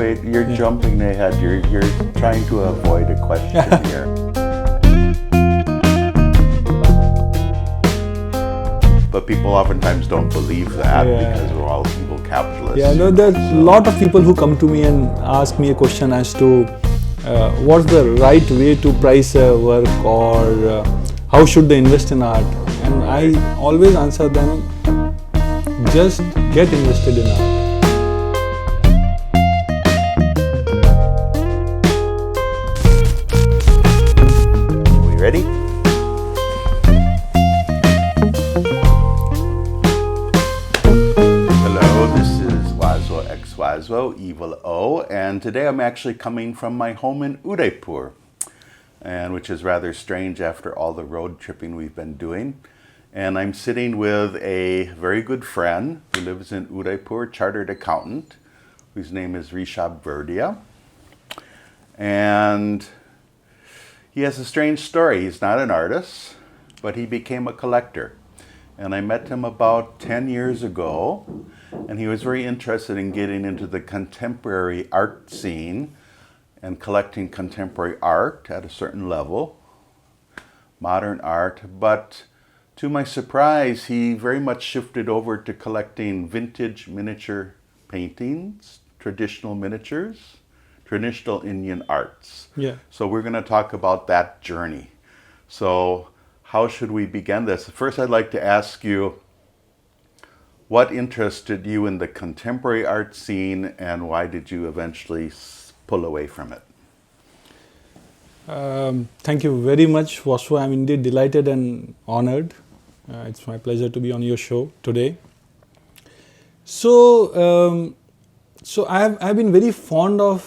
wait. You're jumping ahead. You're trying to avoid a question here. But people oftentimes don't believe that because we're all evil capitalists. Yeah, no, there's a lot of people who come to me and ask me a question as to what's the right way to price a work, or how should they invest in art. And I always answer them, just get invested in art. We ready? Waswo, Evil O, and today I'm actually coming from my home in Udaipur, and which is rather strange after all the road tripping we've been doing. And I'm sitting with a very good friend who lives in Udaipur, chartered accountant, whose name is Rishabh Verdia. And he has a strange story. He's not an artist, but he became a collector. And I met him about 10 years ago, and he was very interested in getting into the contemporary art scene and collecting contemporary art at a certain level, modern art. But to my surprise, he very much shifted over to collecting vintage miniature paintings, traditional miniatures, traditional Indian arts. Yeah. So we're going to talk about that journey. So how should we begin this? First, I'd like to ask you, what interested you in the contemporary art scene, and why did you eventually pull away from it? Thank you very much, Waswa. I'm indeed delighted and honored. It's my pleasure to be on your show today. So I've been very fond of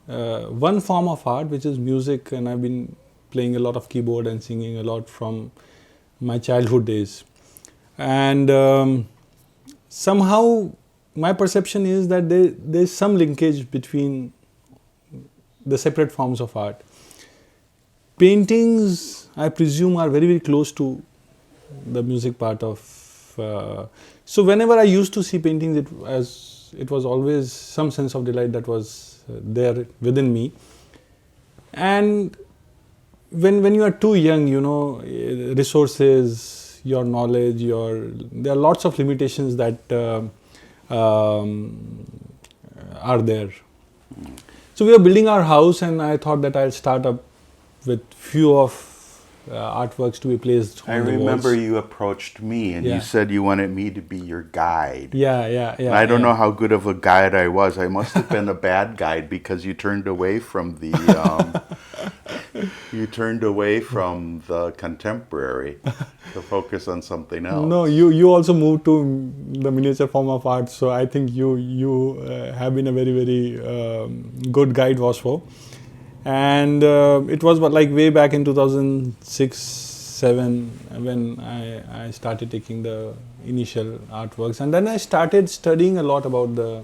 one form of art, which is music, and I've been playing a lot of keyboard and singing a lot from my childhood days. And somehow my perception is that there's some linkage between the separate forms of art. Paintings, I presume, are very, very close to the music part of... so whenever I used to see paintings, it was always some sense of delight that was there within me. And when you are too young, you know, resources, your knowledge, there are lots of limitations that are there. So we were building our house, and I thought that I'll start up with few of artworks to be placed on the walls. I remember you approached me and you said you wanted me to be your guide. Yeah. And I don't know how good of a guide I was. I must have been a bad guide because you turned away from the contemporary to focus on something else. No, you also moved to the miniature form of art. So I think you have been a very, very good guide, Waswo. And it was like way back in 2006-07 when I started taking the initial artworks, and then I started studying a lot about the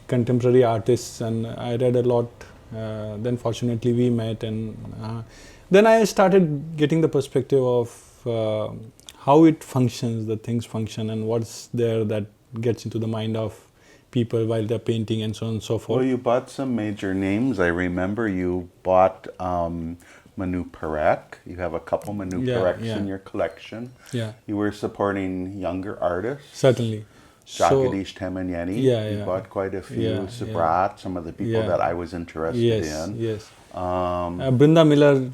contemporary artists, and I read a lot. Then fortunately we met, and then I started getting the perspective of how it functions, the things function, and what's there that gets into the mind of people while they're painting, and so on and so forth. Well, you bought some major names. I remember you bought Manu Parekh. You have a couple Manu Parekhs in your collection. Yeah. You were supporting younger artists. Certainly. Jagadish Tamenyani. You bought quite a few. Subrat, some of the people that I was interested in. Yes. Brinda Miller.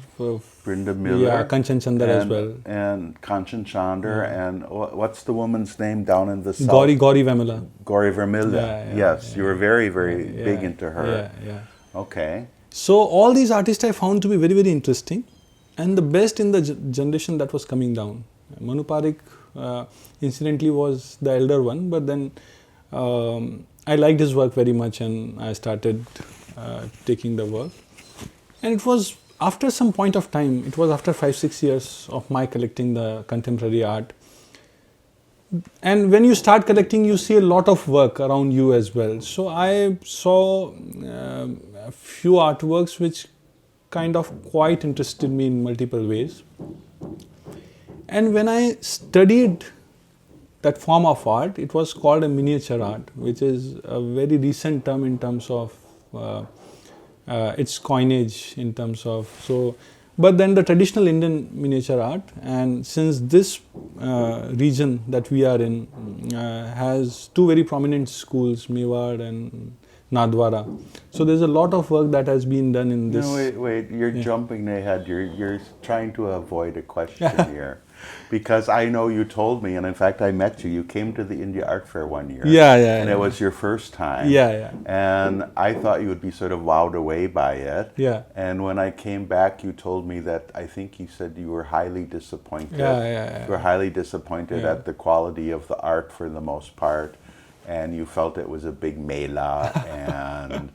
Brinda Miller. Yeah, Kanchan Chandra as well. And Kanchan Chandra. And what's the woman's name down in the south? Gauri Vermilla. Gauri Vermilla. Yes, you were very, very big into her. Yeah. Okay. So all these artists I found to be very, very interesting, and the best in the generation that was coming down. Manu Parekh, incidentally, was the elder one, but then I liked his work very much, and I started taking the work. And it was after some point of time, it was after 5-6 years of my collecting the contemporary art. And when you start collecting, you see a lot of work around you as well. So I saw a few artworks which kind of quite interested me in multiple ways. And when I studied that form of art, it was called a miniature art, which is a very recent term in terms of its coinage in terms of so. But then the traditional Indian miniature art, and since this region that we are in has two very prominent schools, Mewar and Nadwara, so there's a lot of work that has been done in this. No, wait, you're jumping ahead. You're trying to avoid a question here. Because I know you told me, and in fact I met you, you came to the India Art Fair one year. And it was your first time. And I thought you would be sort of wowed away by it. And when I came back, you told me that I think you said you were highly disappointed. You were highly disappointed at the quality of the art for the most part. And you felt it was a big mela, and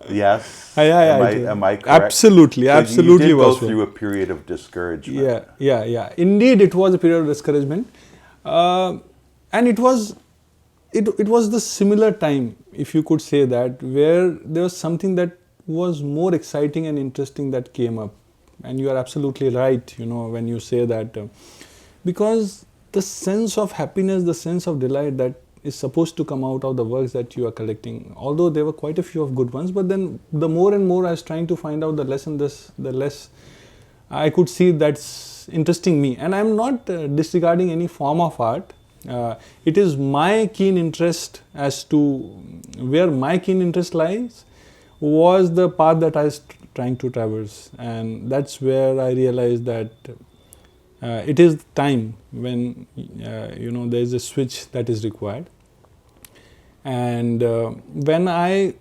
yes, am I correct? Absolutely, so absolutely. You did go through a period of discouragement. Indeed, it was a period of discouragement, and it was the similar time, if you could say that, where there was something that was more exciting and interesting that came up, and you are absolutely right. When you say that, because the sense of happiness, the sense of delight that is supposed to come out of the works that you are collecting, although there were quite a few of good ones, but then the more and more I was trying to find out, the less I could see that's interesting me. And I'm not disregarding any form of art. It is my keen interest as to where my keen interest lies was the path that I was trying to traverse, and that's where I realized that it is time when there is a switch that is required. And when I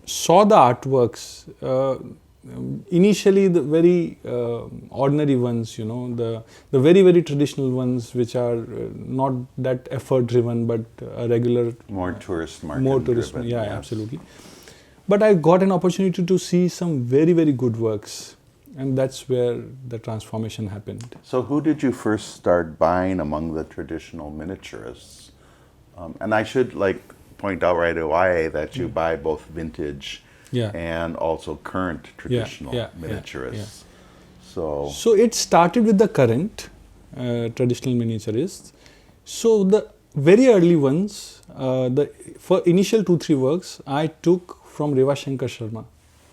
saw the artworks, initially the very ordinary ones, the very, very traditional ones, which are not that effort driven, but a regular more tourist market driven, yes. Absolutely. But I got an opportunity to see some very, very good works. And that's where the transformation happened. So who did you first start buying among the traditional miniaturists? And I should point out right away that you buy both vintage and also current traditional miniaturists. So it started with the current traditional miniaturists. So the very early ones, for initial 2-3 works, I took from Ravi Shankar Sharma.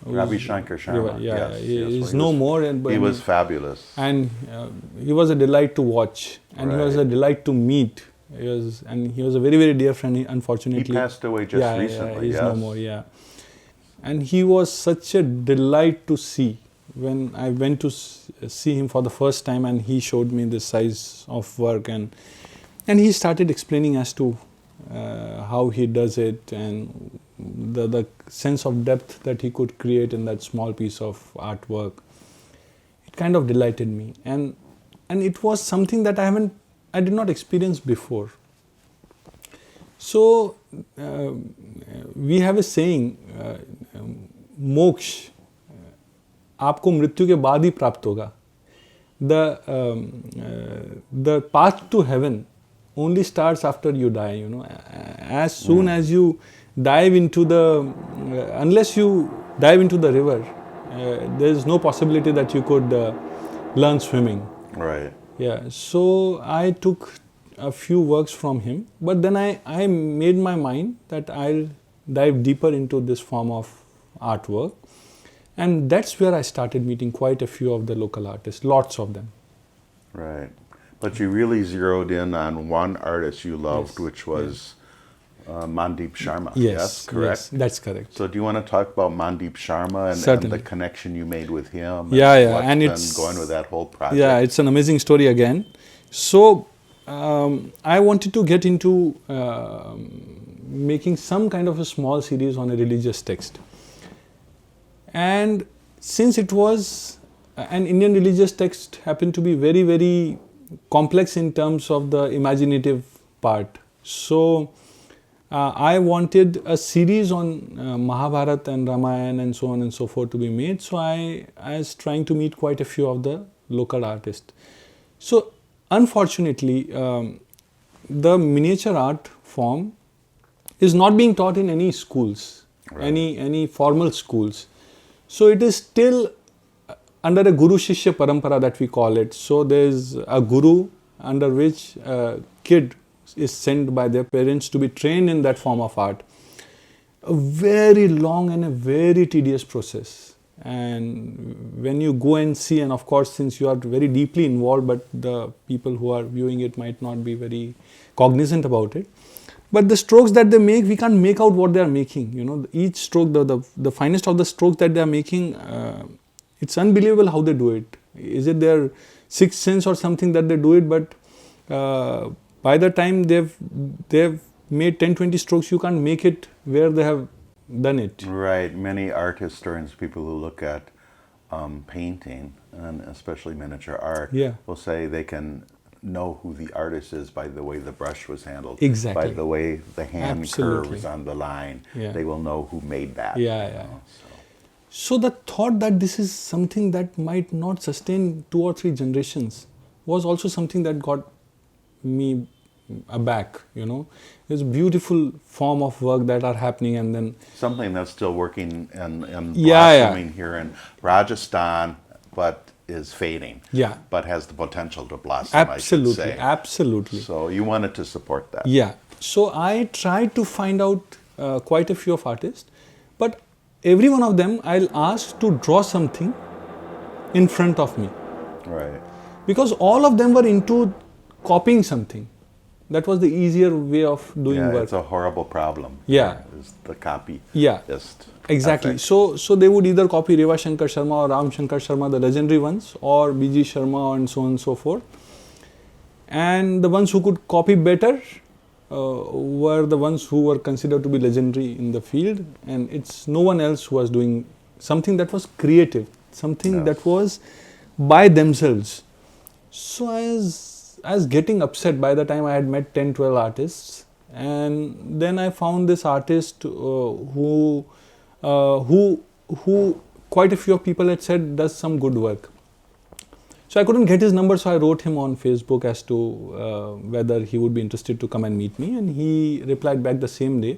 Ravi Shankar Sharma, he's no more. He was fabulous. And he was a delight to watch, and he was a delight to meet. He was a very, very dear friend. Unfortunately, he passed away just recently. He's no more. And he was such a delight to see. When I went to see him for the first time, and he showed me the size of work, and he started explaining as to how he does it, and the sense of depth that he could create in that small piece of artwork. It kind of delighted me, and it was something that I did not experience before. So we have a saying, मोक्ष आपको मृत्यु के बाद ही प्राप्त होगा. The path to heaven only starts after you die. As soon as you dive into unless you dive into the river, there is no possibility that you could learn swimming. Right. So I took a few works from him, but then I made my mind that I'll dive deeper into this form of artwork, and that's where I started meeting quite a few of the local artists, lots of them. Right. But you really zeroed in on one artist you loved, which was Mandeep Sharma. Yes, correct? Yes, that's correct. So do you want to talk about Mandeep Sharma and the connection you made with him? And it's going with that whole project. Yeah, it's an amazing story again. So I wanted to get into making some kind of a small series on a religious text. And since it was an Indian religious text, happened to be very, very complex in terms of the imaginative part. So I wanted a series on Mahabharata and Ramayana and so on and so forth to be made. So I was trying to meet quite a few of the local artists. So unfortunately, the miniature art form is not being taught in any schools, any formal schools. So it is still under a Guru Shishya Parampara that we call it. So there is a Guru under which a kid is sent by their parents to be trained in that form of art. A very long and a very tedious process. And when you go and see, and of course, since you are very deeply involved, but the people who are viewing it might not be very cognizant about it. But the strokes that they make, we can't make out what they are making. You know, each stroke, the finest of the strokes that they are making, it's unbelievable how they do it. Is it their sixth sense or something that they do it? But by the time they've made 10-20 strokes, you can't make it where they have done it. Right. Many art historians, people who look at painting, and especially miniature art, Yeah. will say they can know who the artist is by the way the brush was handled, Exactly. by the way the hand Absolutely. curves on the line. Yeah. They will know who made that. Yeah, you yeah. know, So the thought that this is something that might not sustain 2 or 3 generations was also something that got me aback, you know. There's a beautiful form of work that are happening, and then something that's still working and Yeah, yeah. blossoming here in Rajasthan, but is fading. Yeah. But has the potential to blossom, I should absolutely, say. absolutely. So you wanted to support that. Yeah. So I tried to find out quite a few of artists, but every one of them I'll ask to draw something in front of me, Right. because all of them were into copying something. That was the easier way of doing Yeah, work. it's a horrible problem. Yeah. Is the copy. Yeah. Just Exactly. effect. So they would either copy Reva Shankar Sharma or Ram Shankar Sharma, the legendary ones, or B.G. Sharma and so on and so forth. And the ones who could copy better were the ones who were considered to be legendary in the field, and it's no one else who was doing something that was creative, something Yes. that was by themselves. So I was getting upset by the time I had met 10-12 artists, and then I found this artist who quite a few of people had said does some good work. So I couldn't get his number, so I wrote him on Facebook as to whether he would be interested to come and meet me, and he replied back the same day.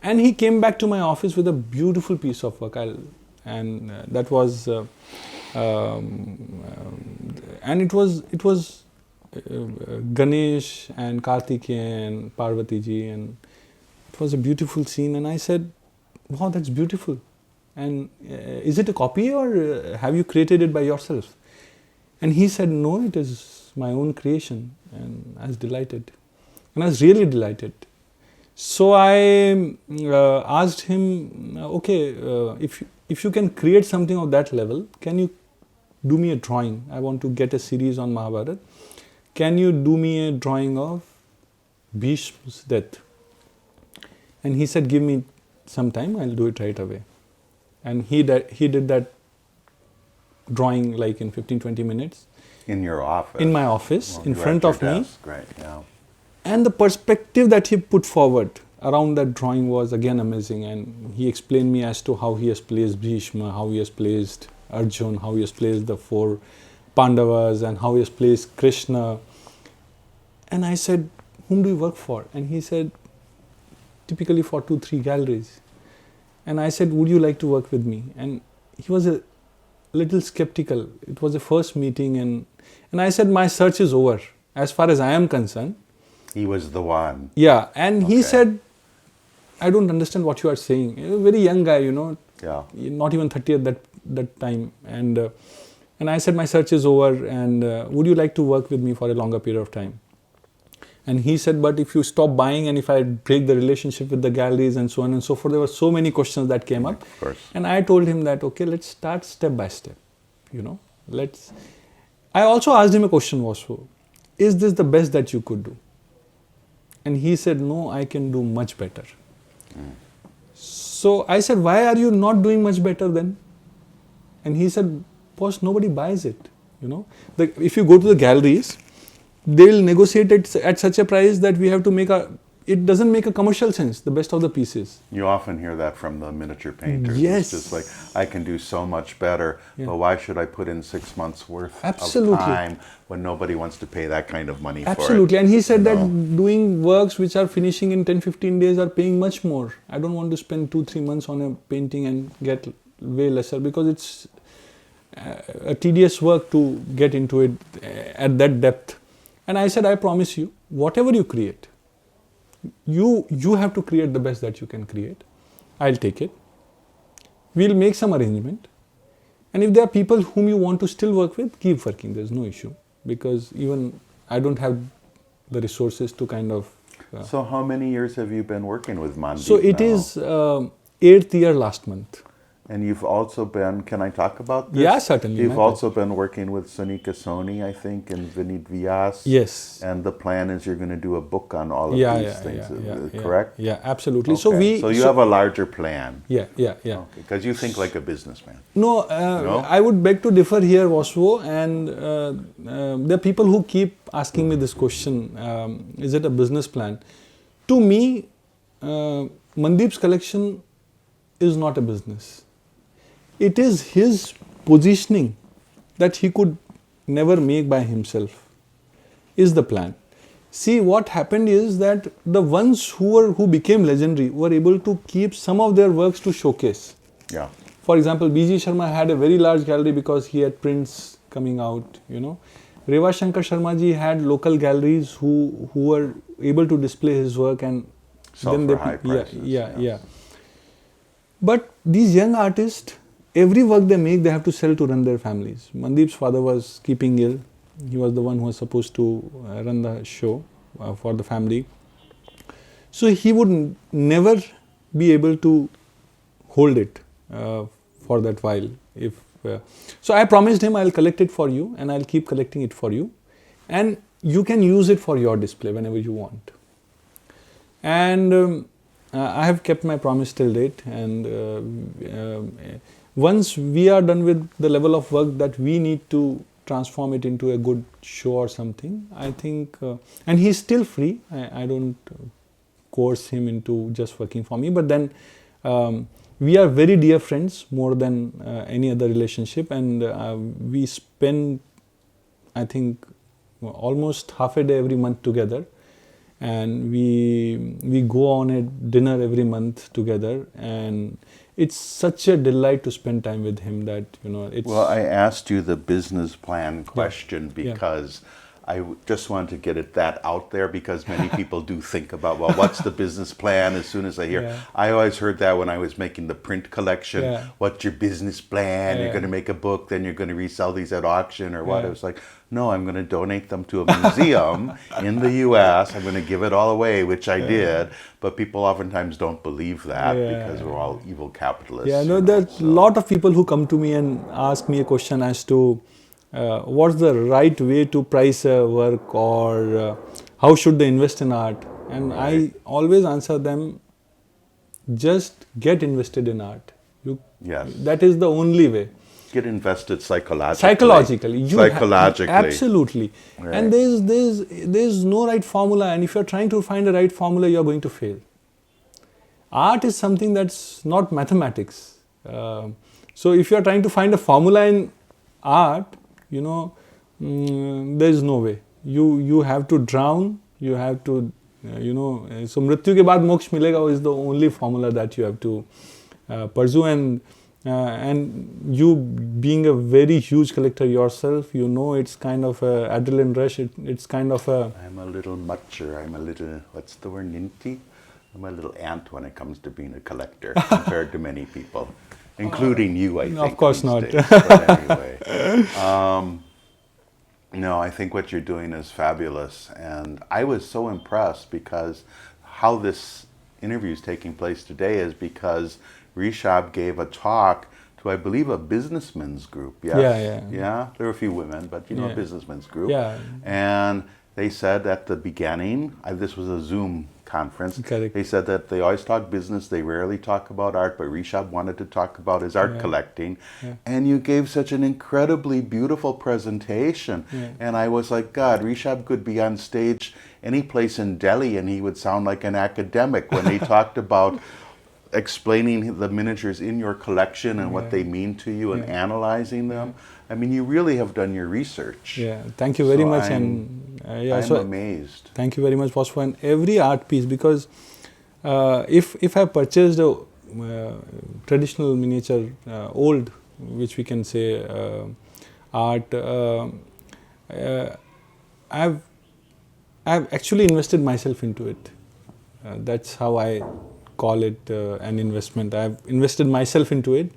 And he came back to my office with a beautiful piece of work, that was, and it was Ganesh and Kartikeyan, Parvati ji, and it was a beautiful scene. And I said, "Wow, that's beautiful. And is it a copy, or have you created it by yourself?" And he said, "No, it is my own creation." And I was delighted. And I was really delighted. So I asked him, "Okay, if you can create something of that level, can you do me a drawing? I want to get a series on Mahabharata. Can you do me a drawing of Bhishma's death?" And he said, "Give me some time, I'll do it right away." And he did that drawing like in 15-20 minutes. In your office. In my office, Well, in you front at of your me. desk, right, yeah. And the perspective that he put forward around that drawing was again amazing. And he explained me as to how he has placed Bhishma, how he has placed Arjun, how he has placed the 4 Pandavas, and how he has placed Krishna. And I said, "Whom do you work for?" And he said, "Typically for 2-3 galleries." And I said, "Would you like to work with me?" And he was a little skeptical. It was a first meeting, and I said, "My search is over as far as I am concerned." He was the one. Yeah, and he Okay. said, "I don't understand what you are saying." A very young guy, you know, Yeah. not even 30 at that time. And I said, "My search is over, and would you like to work with me for a longer period of time?" And he said, "But if you stop buying, and if I break the relationship with the galleries and so on and so forth," there were so many questions that came up. Of course. And I told him that, "Okay, let's start step by step, you know, I also asked him a question also, "Is this the best that you could do?" And he said, "No, I can do much better." So I said, "Why are you not doing much better then?" And he said, "Boss, nobody buys it, you know. If you go to the galleries, they will negotiate it at such a price that we have to it doesn't make a commercial sense, the best of the pieces." You often hear that from the miniature painters. Yes. It's just like, I can do so much better, Yeah. but why should I put in 6 months worth Absolutely. of time when nobody wants to pay that kind of money for it? Absolutely. And he said You that know? doing works which are finishing in 10-15 days are paying much more. I don't want to spend 2-3 months on a painting and get way lesser, because it's a tedious work to get into it at that depth. And I said, I promise you, whatever you create, you have to create the best that you can create. I'll take it. We'll make some arrangement. And if there are people whom you want to still work with, keep working. There's no issue. Because even I don't have the resources to kind of... So how many years have you been working with Mandeep So it now? is 8th year last month. And you've also been, can I talk about this? Yeah, certainly. You've also been working with Sonika Soni, I think, and Vinit Vyas. Yes. And the plan is you're going to do a book on all of these things, correct? Yeah, absolutely. Okay. So you have a larger plan. Yeah. Because you think like a businessman. No, I would beg to differ here, Vaswo, and there are people who keep asking me this question, is it a business plan? To me, Mandeep's collection is not a business. It is his positioning that he could never make by himself is the plan. See, what happened is that the ones who became legendary were able to keep some of their works to showcase. Yeah. For example, B.G. Sharma had a very large gallery because he had prints coming out, Reva Shankar Sharma ji had local galleries who were able to display his work and then for high prices. Yeah. But these young artists, every work they make, they have to sell to run their families. Mandeep's father was keeping ill. He was the one who was supposed to run the show for the family. So he would never be able to hold it for that while. So I promised him I'll collect it for you and I'll keep collecting it for you. And you can use it for your display whenever you want. And I have kept my promise till date, and once we are done with the level of work that we need to transform it into a good show or something, I think, and he's still free, I don't coerce him into just working for me, but then we are very dear friends more than any other relationship, and we spend, I think, almost half a day every month together. And we go on a dinner every month together, and it's such a delight to spend time with him that it's... Well, I asked you the business plan question because I just wanted to get that out there, because many people do think about, well, what's the business plan as soon as I hear. I always heard that when I was making the print collection. What's your business plan? You're going to make a book, then you're going to resell these at auction or what? It was like, no, I'm going to donate them to a museum in the US. I'm going to give it all away, which I did. But people oftentimes don't believe that because we're all evil capitalists. Yeah, no, there's a lot of people who come to me and ask me a question as to what's the right way to price a work, or how should they invest in art. And I always answer them, just get invested in art. That is the only way. Get invested psychologically. Psychologically. Absolutely. Right. And there's no right formula, and if you're trying to find a right formula, you're going to fail. Art is something that's not mathematics. So if you're trying to find a formula in art, there's no way. You have to drown, you have to, so mrityu ke baad moksha milega is the only formula that you have to pursue. And you being a very huge collector yourself, it's kind of a adrenaline rush. It's kind of a... I'm a little mucher. I'm a little, what's the word, ninty? I'm a little ant when it comes to being a collector compared to many people, including you, I think. Of course not. But anyway. No, I think what you're doing is fabulous. And I was so impressed because how this interview is taking place today is because Rishabh gave a talk to, I believe, a businessmen's group. Yes? Yeah. There were a few women, but a businessmen's group. Yeah. And they said at the beginning, this was a Zoom conference. Correct. They said that they always talk business, they rarely talk about art, but Rishabh wanted to talk about his art collecting. And you gave such an incredibly beautiful presentation. And I was like, God, Rishabh could be on stage any place in Delhi and he would sound like an academic when he talked about explaining the miniatures in your collection and what they mean to you and analyzing them. I mean, you really have done your research. Yeah, thank you very much. I'm amazed. Thank you very much, Vasco. And every art piece, because if I purchased a traditional miniature, old, which we can say art, I've I've actually invested myself into it. That's how I call it an investment. I've invested myself into it,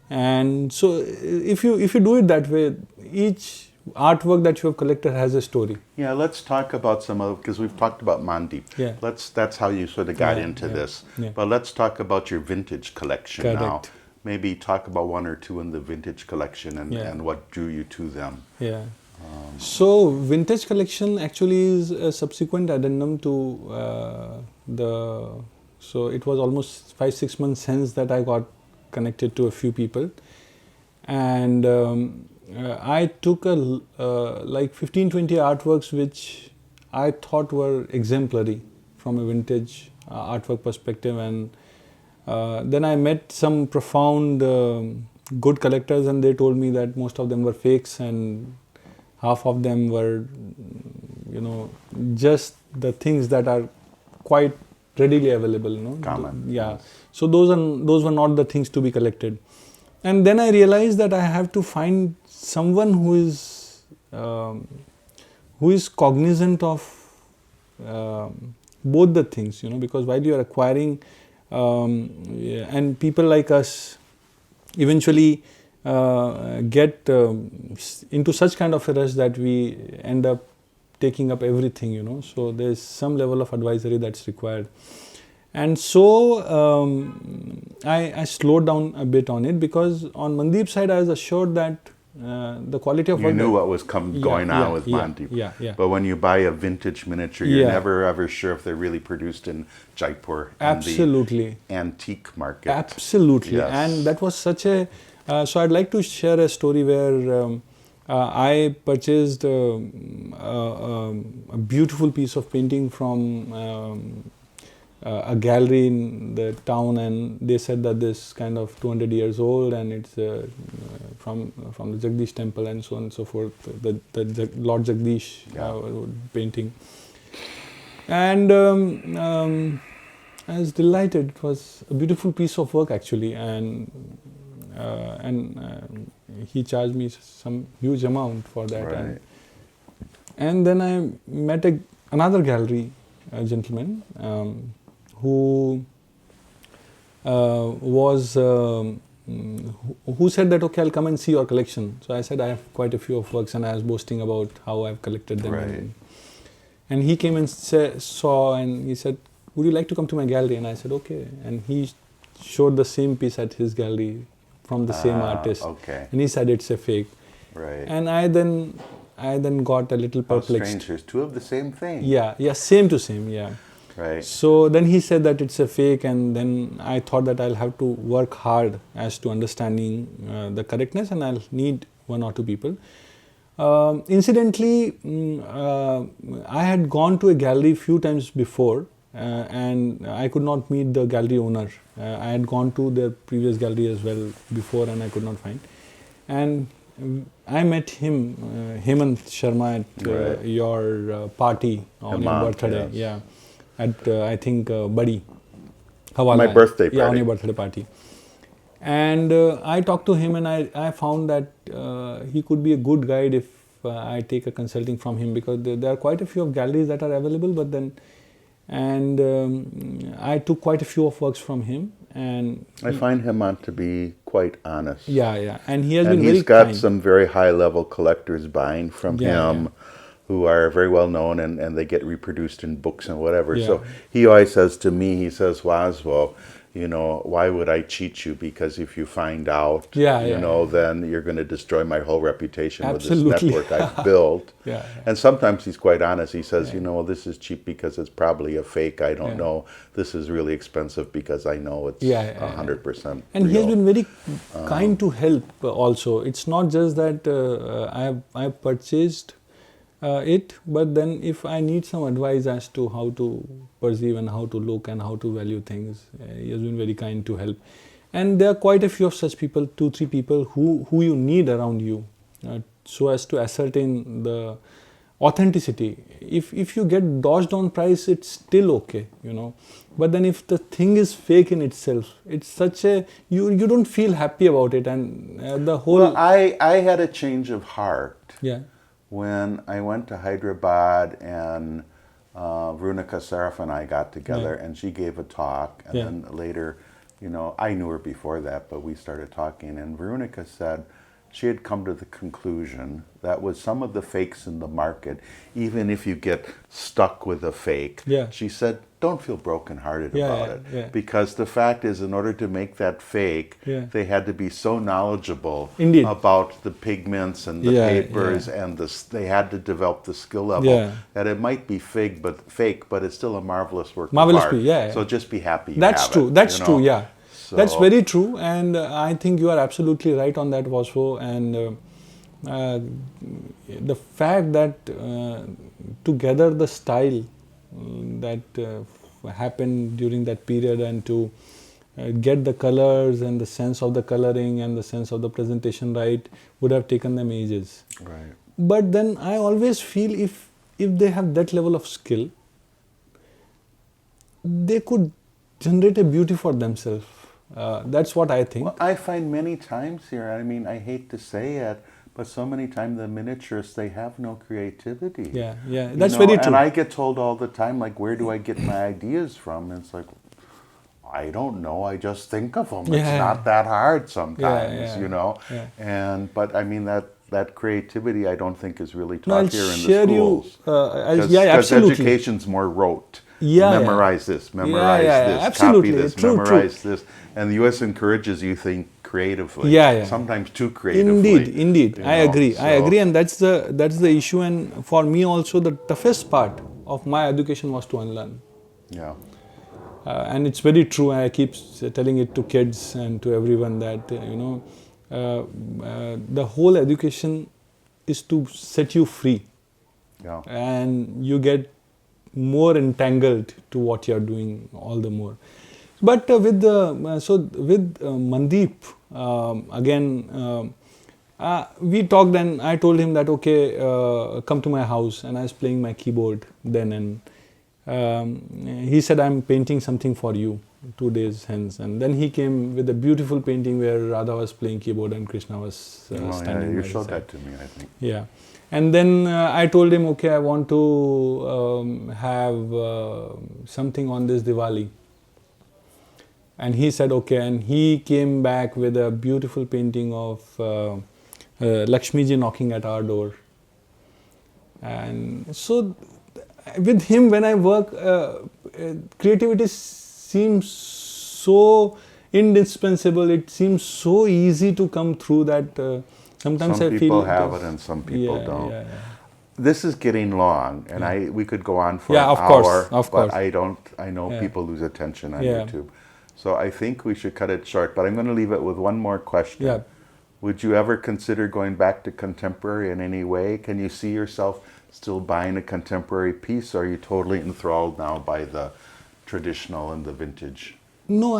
and so if you do it that way, each artwork that you have collected has a story. Yeah, let's talk about some of, because we've talked about Mandeep. Yeah. That's how you sort of got Yeah, into yeah, this. yeah. But let's talk about your vintage collection now. Correct. Maybe talk about one or two in the vintage collection and what drew you to them. Yeah. So vintage collection actually is a subsequent addendum to the. So it was almost 5-6 months since that I got connected to a few people, and I took like 15-20 artworks which I thought were exemplary from a vintage artwork perspective, and then I met some profound good collectors, and they told me that most of them were fakes and half of them were, just the things that are quite readily available. Common. Yeah. So those were not the things to be collected. And then I realized that I have to find someone who is cognizant of both the things, because while you are acquiring, and people like us eventually get into such kind of a rush that we end up taking up everything, so there's some level of advisory that's required. And so I slowed down a bit on it, because on Mandeep's side I was assured that the quality of You work knew what was going on with Mandeep. Yeah. But when you buy a vintage miniature, you're never ever sure if they're really produced in Jaipur. Absolutely. In the antique market. Absolutely. Yes. And that was such a... so I'd like to share a story where I purchased a beautiful piece of painting from a gallery in the town, and they said that this kind of 200 years old, and it's from the Jagdish temple and so on and so forth, the Lord Jagdish painting. And I was delighted. It was a beautiful piece of work actually, and he charged me some huge amount for that. Right. And then I met another gallery gentleman who was who said that, okay, I'll come and see your collection. So I said I have quite a few of works, and I was boasting about how I've collected them. Right. And he came and saw, and he said, would you like to come to my gallery? And I said, okay. And he showed the same piece at his gallery from the same artist. Okay. And he said it's a fake. Right. And I then got a little perplexed. How strange, there's two of the same thing. Yeah, same to same, yeah. Right. So then he said that it's a fake, and then I thought that I'll have to work hard as to understanding the correctness, and I'll need one or two people. Incidentally, I had gone to a gallery few times before, and I could not meet the gallery owner. I had gone to their previous gallery as well before, and I could not find. And I met him, Hemant Sharma, at your party on your birthday. Yes. Yeah, at I think Buddy. Hawala. My birthday party. Yeah, on your birthday party. And I talked to him, and I found that he could be a good guide if I take a consulting from him, because there are quite a few of galleries that are available, but then, and I took quite a few of works from him, and I find him on to be quite honest. yeah, and he has And been he's very got kind. some very high level collectors buying from him who are very well known, and they get reproduced in books and whatever. Yeah. So he always says to me, he says, Waswo, why would I cheat you? Because if you find out, then you're going to destroy my whole reputation Absolutely. with this network I've built. Yeah. And sometimes he's quite honest. He says, this is cheap because it's probably a fake. I don't know. This is really expensive because I know it's 100% And real. he has been very kind to help also. It's not just that I purchased it, but then if I need some advice as to how to perceive and how to look and how to value things, he has been very kind to help. And there are quite a few of such people, 2-3 people who you need around you, so as to ascertain the authenticity. If you get dodged on price, it's still okay, But then if the thing is fake in itself, it's such a, you don't feel happy about it, and the whole... Well, I had a change of heart. Yeah. When I went to Hyderabad and Veronica Seraph and I got together, and she gave a talk, and then later, I knew her before that, but we started talking, and Veronica said she had come to the conclusion that with some of the fakes in the market, even if you get stuck with a fake, she said, don't feel brokenhearted about it. Because the fact is, in order to make that fake, they had to be so knowledgeable about the pigments and the papers, and they had to develop the skill level that it might be fake, but it's still a marvelous work of art. So just be happy you That's have true. it, That's true. Yeah. So, that's very true, and I think you are absolutely right on that, Vasco. And the fact that to gather the style that happened during that period, and to get the colors and the sense of the coloring and the sense of the presentation right, would have taken them ages. Right. But then I always feel if they have that level of skill, they could generate a beauty for themselves. That's what I think. Well, I find many times here, I mean, I hate to say it, but so many times the miniaturists, they have no creativity. Yeah, that's very true. And I get told all the time, like, where do I get my ideas from? And it's like, I don't know, I just think of them. It's not that hard sometimes, but I mean, that creativity, I don't think is really taught here in the schools. Because education's more rote. Memorize this, memorize this, absolutely. Copy this, memorize this. And the U.S. encourages you to think creatively. Sometimes too creatively. Indeed. I agree. And that's the issue. And for me also, the toughest part of my education was to unlearn. Yeah. And it's very true. I keep telling it to kids and to everyone that, the whole education is to set you free. Yeah. And you get more entangled to what you're doing all the more. But with Mandeep, again, we talked, and I told him that, okay, come to my house, and I was playing my keyboard then, and he said, I'm painting something for you 2 days hence. And then he came with a beautiful painting where Radha was playing keyboard and Krishna was standing. You showed that to me, I think. Yeah. And then I told him, okay, I want to have something on this Diwali. And he said, okay. And he came back with a beautiful painting of Lakshmi ji knocking at our door. And so with him, when I work, creativity seems so indispensable. It seems so easy to come through that sometimes some I feel people have it and some people don't. This is getting long, and we could go on for an hour. Of course. I know people lose attention on YouTube. So I think we should cut it short, but I'm going to leave it with one more question. Yeah. Would you ever consider going back to contemporary in any way? Can you see yourself still buying a contemporary piece, or are you totally enthralled now by the traditional and the vintage? No,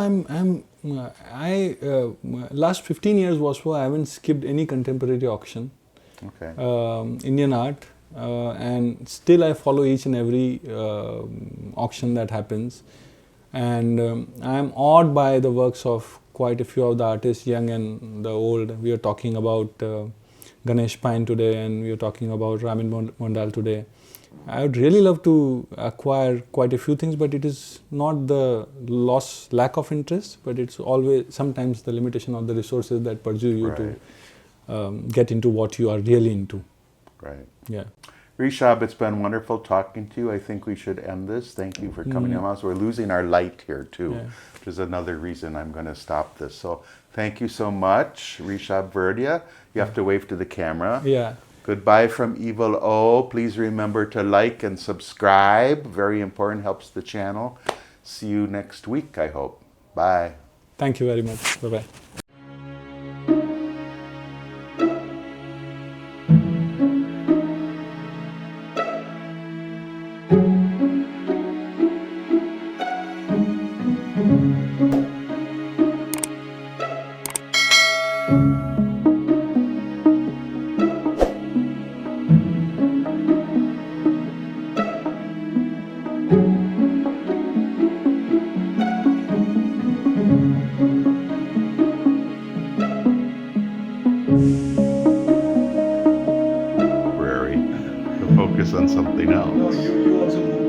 last 15 years was I haven't skipped any contemporary auction. Okay. Indian art, and still I follow each and every auction that happens. And I'm awed by the works of quite a few of the artists, young and the old. We are talking about Ganesh Pine today, and we are talking about Ramin Mondal today. I would really love to acquire quite a few things, but it is not the lack of interest, but it's always sometimes the limitation of the resources that pursue you to get into what you are really into. Right. Yeah. Rishabh, it's been wonderful talking to you. I think we should end this. Thank you for coming on. We're losing our light here too, which is another reason I'm going to stop this. So thank you so much, Rishabh Verdia. You have to wave to the camera. Yeah. Goodbye from Evil O. Please remember to like and subscribe. Very important, helps the channel. See you next week, I hope. Bye. Thank you very much. Bye-bye. To focus on something else. No, you also move